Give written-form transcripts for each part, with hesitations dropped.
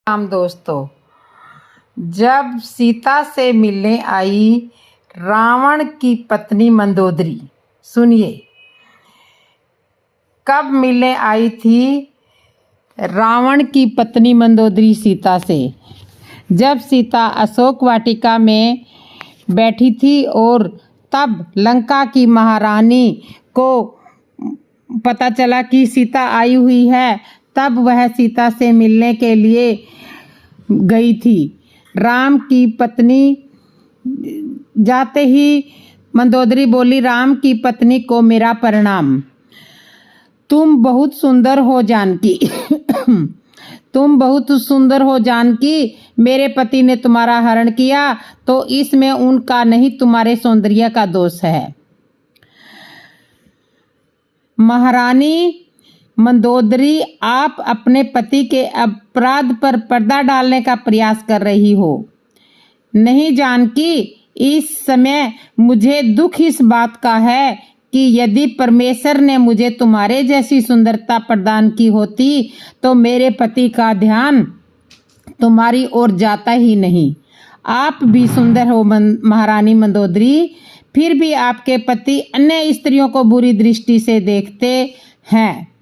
राम दोस्तों, जब सीता से मिलने आई रावण की पत्नी मंदोदरी, सुनिए कब मिलने आई थी रावण की पत्नी मंदोदरी सीता से। जब सीता अशोक वाटिका में बैठी थी और तब लंका की महारानी को पता चला कि सीता आई हुई है, तब वह सीता से मिलने के लिए गई थी। राम की पत्नी जाते ही मंदोदरी बोली, राम की पत्नी को मेरा प्रणाम। तुम बहुत सुंदर हो जानकी तुम बहुत सुंदर हो जानकी। मेरे पति ने तुम्हारा हरण किया तो इसमें उनका नहीं, तुम्हारे सौंदर्य का दोष है। महारानी मंदोदरी, आप अपने पति के अपराध पर पर्दा डालने का प्रयास कर रही हो। नहीं जानकी, इस समय मुझे दुख इस बात का है कि यदि परमेश्वर ने मुझे तुम्हारे जैसी सुंदरता प्रदान की होती तो मेरे पति का ध्यान तुम्हारी ओर जाता ही नहीं। आप भी सुंदर हो महारानी मंदोदरी, फिर भी आपके पति अन्य स्त्रियों को बुरी दृष्टि से देखते हैं।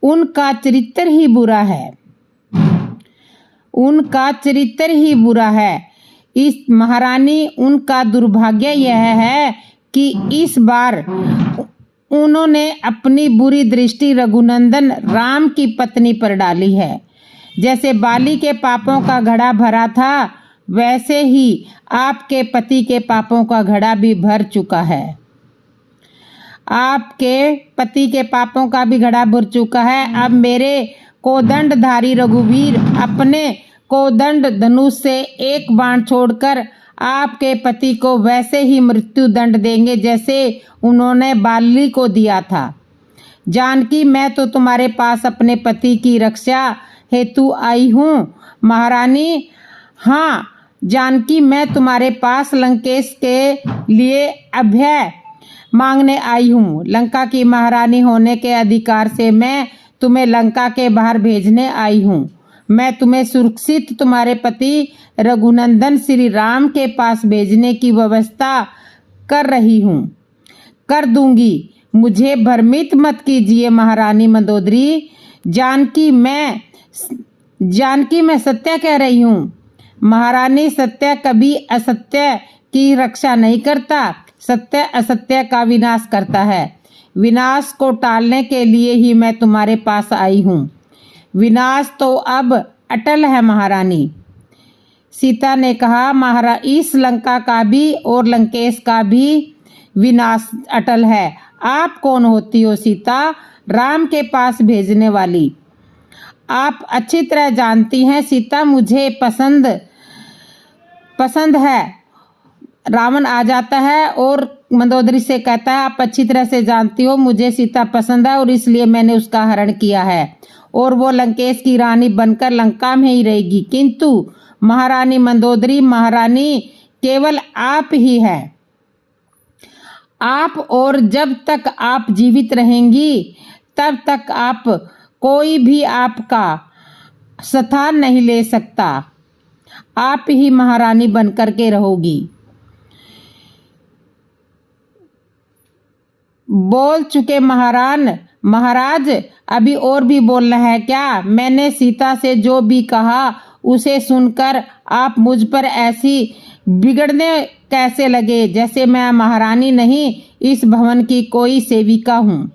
उनका चरित्र ही बुरा है, उनका चरित्र ही बुरा है। इस महारानी, उनका दुर्भाग्य यह है कि इस बार उन्होंने अपनी बुरी दृष्टि रघुनंदन राम की पत्नी पर डाली है। जैसे बाली के पापों का घड़ा भरा था, वैसे ही आपके पति के पापों का घड़ा भी भर चुका है। आपके पति के पापों का भी घड़ा भर चुका है। अब मेरे कोदंडधारी रघुवीर अपने कोदंड धनुष से एक बाण छोड़कर आपके पति को वैसे ही मृत्यु दंड देंगे जैसे उन्होंने बाली को दिया था। जानकी, मैं तो तुम्हारे पास अपने पति की रक्षा हेतु आई हूँ। महारानी, हाँ जानकी, मैं तुम्हारे पास लंकेश के लिए अभय मांगने आई हूँ। लंका की महारानी होने के अधिकार से मैं तुम्हें लंका के बाहर भेजने आई हूँ। मैं तुम्हें सुरक्षित तुम्हारे पति रघुनंदन श्री राम के पास भेजने की व्यवस्था कर रही हूँ, कर दूंगी। मुझे भ्रमित मत कीजिए महारानी मंदोदरी। जानकी, मैं सत्य कह रही हूँ। महारानी, सत्य कभी असत्य की रक्षा नहीं करता। सत्य असत्य का विनाश करता है। विनाश को टालने के लिए ही मैं तुम्हारे पास आई हूँ। विनाश तो अब अटल है महारानी। सीता ने कहा, इस लंका का भी और लंकेश का भी विनाश अटल है। आप कौन होती हो सीता, राम के पास भेजने वाली? आप अच्छी तरह जानती हैं सीता, मुझे पसंद है। रावण आ जाता है और मंदोदरी से कहता है, आप अच्छी तरह से जानती हो मुझे सीता पसंद है और इसलिए मैंने उसका हरण किया है और वो लंकेश की रानी बनकर लंका में ही रहेगी। किंतु महारानी मंदोदरी, महारानी केवल आप ही है। आप, और जब तक आप जीवित रहेंगी तब तक आप कोई भी आपका स्थान नहीं ले सकता। आप ही महारानी बनकर के रहोगी। बोल चुके महाराज, अभी और भी बोलना है क्या? मैंने सीता से जो भी कहा उसे सुनकर आप मुझ पर ऐसी बिगड़ने कैसे लगे जैसे मैं महारानी नहीं, इस भवन की कोई सेविका हूँ।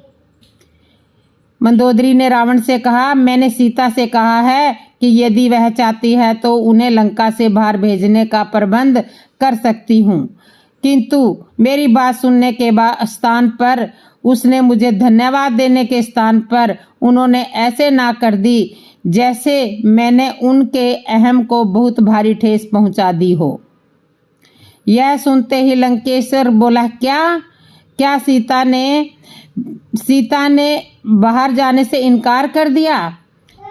मंदोदरी ने रावण से कहा, मैंने सीता से कहा है कि यदि वह चाहती है तो उन्हें लंका से बाहर भेजने का प्रबंध कर सकती हूँ, किंतु मेरी बात सुनने के स्थान पर, उसने मुझे धन्यवाद देने के स्थान पर उन्होंने ऐसे ना कर दी जैसे मैंने उनके अहम को बहुत भारी ठेस पहुंचा दी हो। यह सुनते ही लंकेश्वर बोला, क्या सीता ने बाहर जाने से इनकार कर दिया?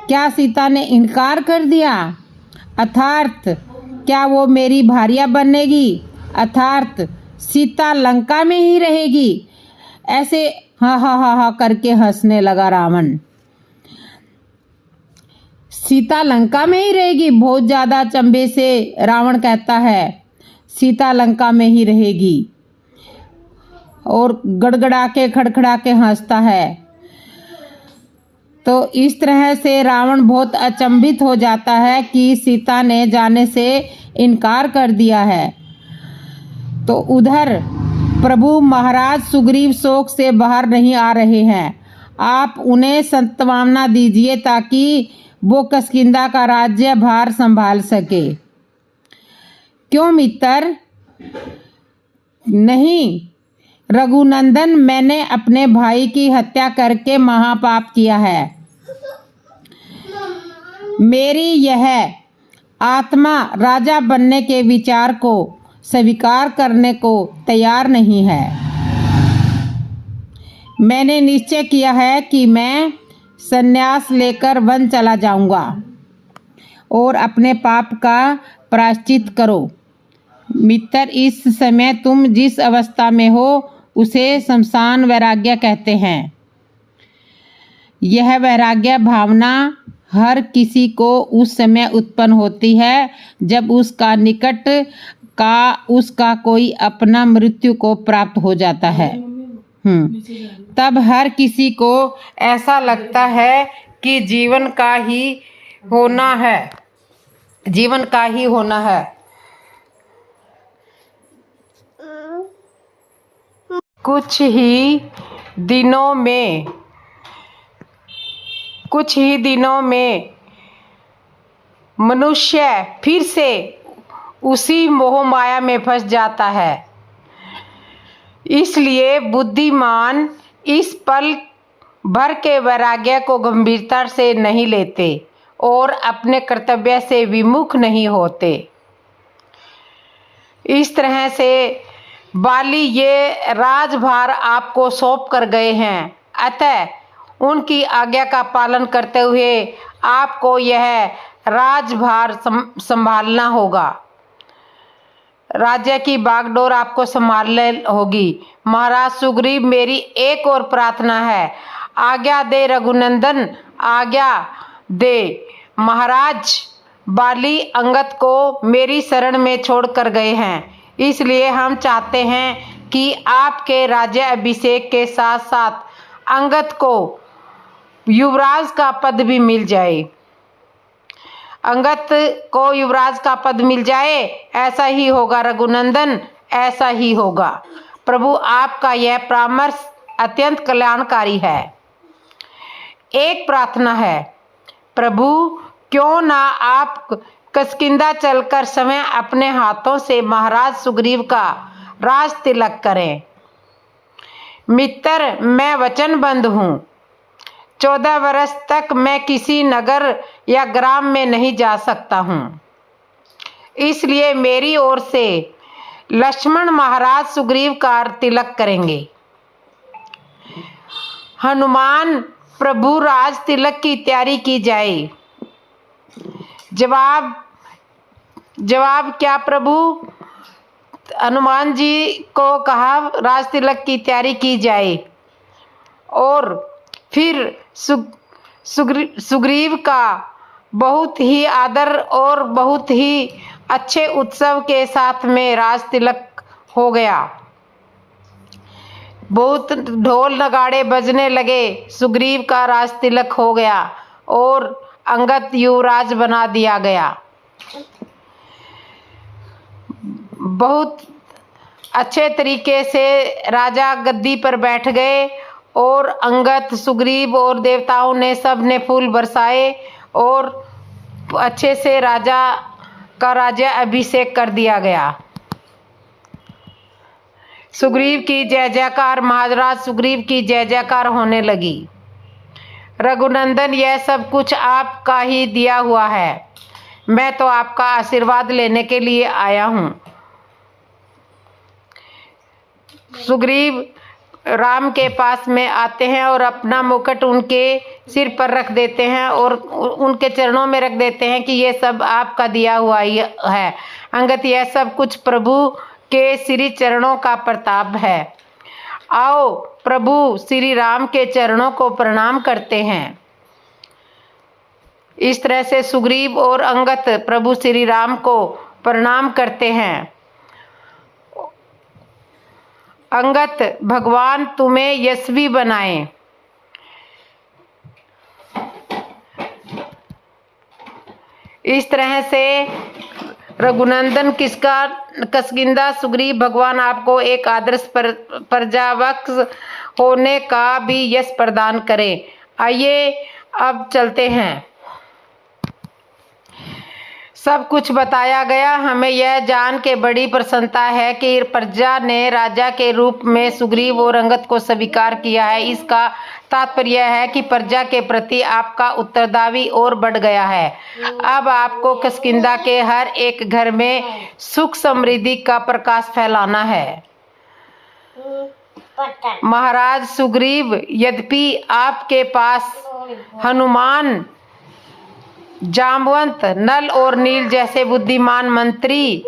क्या सीता ने इनकार कर दिया? अर्थात क्या वो मेरी भार्या बनेगी? अर्थात सीता लंका में ही रहेगी? ऐसे हा हा हा हा करके हंसने लगा रावण। सीता लंका में ही रहेगी। बहुत ज़्यादा चंबे से रावण कहता है सीता लंका में ही रहेगी और गड़गड़ा के खड़खड़ा के हंसता है। तो इस तरह से रावण बहुत अचंभित हो जाता है कि सीता ने जाने से इनकार कर दिया है। तो उधर प्रभु महाराज सुग्रीव शोक से बाहर नहीं आ रहे हैं। आप उन्हें सांत्वना दीजिए ताकि वो किष्किंधा का राज्य भार संभाल सके। क्यों मित्र? नहीं रघुनंदन, मैंने अपने भाई की हत्या करके महापाप किया है। मेरी यह आत्मा राजा बनने के विचार को स्वीकार करने को तैयार नहीं है। मैंने निश्चय किया है कि मैं संन्यास लेकर वन चला जाऊंगा और अपने पाप का प्रायश्चित करो। मित्र, इस समय तुम जिस अवस्था में हो उसे शमशान वैराग्य कहते हैं। यह वैराग्य भावना हर किसी को उस समय उत्पन्न होती है जब उसका निकट का उसका कोई अपना मृत्यु को प्राप्त हो जाता है। तब हर किसी को ऐसा लगता है कि जीवन का ही होना है, जीवन का ही होना है। कुछ ही दिनों में मनुष्य फिर से उसी मोह माया में फंस जाता है। इसलिए बुद्धिमान इस पल भर के वैराग्य को गंभीरता से नहीं लेते और अपने कर्तव्य से विमुख नहीं होते। इस तरह से बाली ये राजभार आपको सौंप कर गए हैं, अतः उनकी आज्ञा का पालन करते हुए आपको यह राजभार संभालना होगा। राज्य की बागडोर आपको संभालनी होगी। महाराज सुग्रीव, मेरी एक और प्रार्थना है। आज्ञा दे रघुनंदन, आज्ञा दे। महाराज बाली अंगद को मेरी शरण में छोड़ कर गए हैं, इसलिए हम चाहते हैं कि आपके राज्य अभिषेक के साथ साथ अंगद को युवराज का पद भी मिल जाए। अंगद को युवराज का पद मिल जाए, ऐसा ही होगा रघुनंदन, ऐसा ही होगा। प्रभु आपका यह परामर्श अत्यंत कल्याणकारी है। एक प्रार्थना है, प्रभु क्यों ना आप किष्किंधा चलकर समय अपने हाथों से महाराज सुग्रीव का राज तिलक करें। मित्र, मैं वचनबद्ध हूँ। 14 वर्ष तक मैं किसी नगर या ग्राम में नहीं जा सकता हूँ, इसलिए मेरी ओर से लक्ष्मण महाराज सुग्रीव का तिलक करेंगे। हनुमान प्रभु राज तिलक की तैयारी की जाए। जवाब क्या प्रभु? हनुमान जी को कहा राज तिलक की तैयारी की जाए और फिर सुग्रीव का बहुत ही आदर और बहुत ही अच्छे उत्सव के साथ में राज तिलक हो गया। बहुत ढोल नगाड़े बजने लगे, सुग्रीव का राज तिलक हो गया और अंगद युवराज बना दिया गया। बहुत अच्छे तरीके से राजा गद्दी पर बैठ गए और अंगद, सुग्रीव और देवताओं ने सब ने फूल बरसाए और अच्छे से राजा का राज्य अभिषेक कर दिया गया। सुग्रीव की जय जयकार, महाराज सुग्रीव की जय जयकार होने लगी। रघुनंदन, यह सब कुछ आपका ही दिया हुआ है। मैं तो आपका आशीर्वाद लेने के लिए आया हूँ। सुग्रीव राम के पास में आते हैं और अपना मुकुट उनके सिर पर रख देते हैं और उनके चरणों में रख देते हैं कि ये सब आपका दिया हुआ ही है। अंगद, यह सब कुछ प्रभु के श्री चरणों का प्रताप है। आओ प्रभु श्री राम के चरणों को प्रणाम करते हैं। इस तरह से सुग्रीव और अंगद प्रभु श्री राम को प्रणाम करते हैं। अंगद, भगवान तुम्हें यशस्वी बनाए। इस तरह से रघुनंदन किष्किंधा सुग्रीव, भगवान आपको एक आदर्श प्रजावत्स होने का भी यश प्रदान करें। आइए अब चलते हैं। सब कुछ बताया गया। हमें यह जान के बड़ी प्रसन्नता है कि प्रजा ने राजा के रूप में सुग्रीव और अंगद को स्वीकार किया है। इसका तात्पर्य है कि प्रजा के प्रति आपका उत्तरदायित्व और बढ़ गया है। अब आपको किष्किंधा के हर एक घर में सुख समृद्धि का प्रकाश फैलाना है। महाराज सुग्रीव, यद्यपि आपके पास हनुमान, जामवंत, नल और नील जैसे बुद्धिमान मंत्री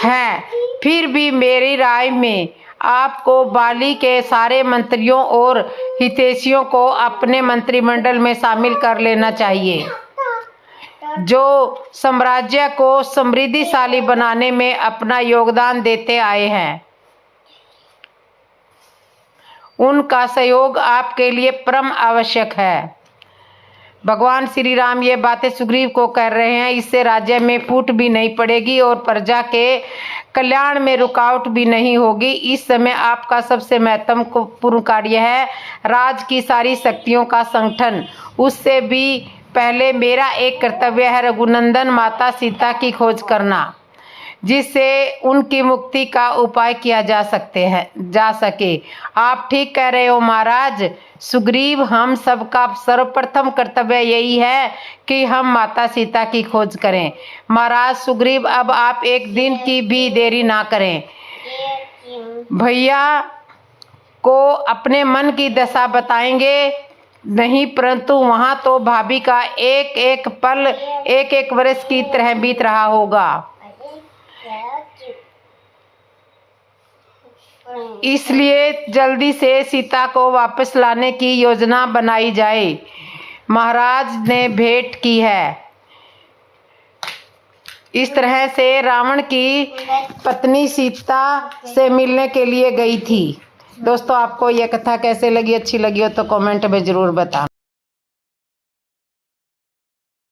हैं, फिर भी मेरी राय में आपको बाली के सारे मंत्रियों और हितैषियों को अपने मंत्रिमंडल में शामिल कर लेना चाहिए, जो साम्राज्य को समृद्धिशाली बनाने में अपना योगदान देते आए हैं। उनका सहयोग आपके लिए परम आवश्यक है। भगवान श्री राम ये बातें सुग्रीव को कह रहे हैं। इससे राज्य में फूट भी नहीं पड़ेगी और प्रजा के कल्याण में रुकावट भी नहीं होगी। इस समय आपका सबसे महत्वपूर्ण कार्य है राज की सारी शक्तियों का संगठन। उससे भी पहले मेरा एक कर्तव्य है रघुनंदन माता सीता की खोज करना, जिससे उनकी मुक्ति का उपाय किया जा सके। आप ठीक कह रहे हो महाराज सुग्रीव। हम सबका सर्वप्रथम कर्तव्य यही है कि हम माता सीता की खोज करें। महाराज सुग्रीव, अब आप एक दिन की भी देरी ना करें। भैया को अपने मन की दशा बताएंगे नहीं, परंतु वहां तो भाभी का एक एक पल एक एक वर्ष की तरह बीत रहा होगा। इसलिए जल्दी से सीता को वापस लाने की योजना बनाई जाए। महाराज ने भेंट की है। इस तरह से रावण की पत्नी सीता से मिलने के लिए गई थी। दोस्तों, आपको यह कथा कैसे लगी? अच्छी लगी हो तो कमेंट में जरूर बताना।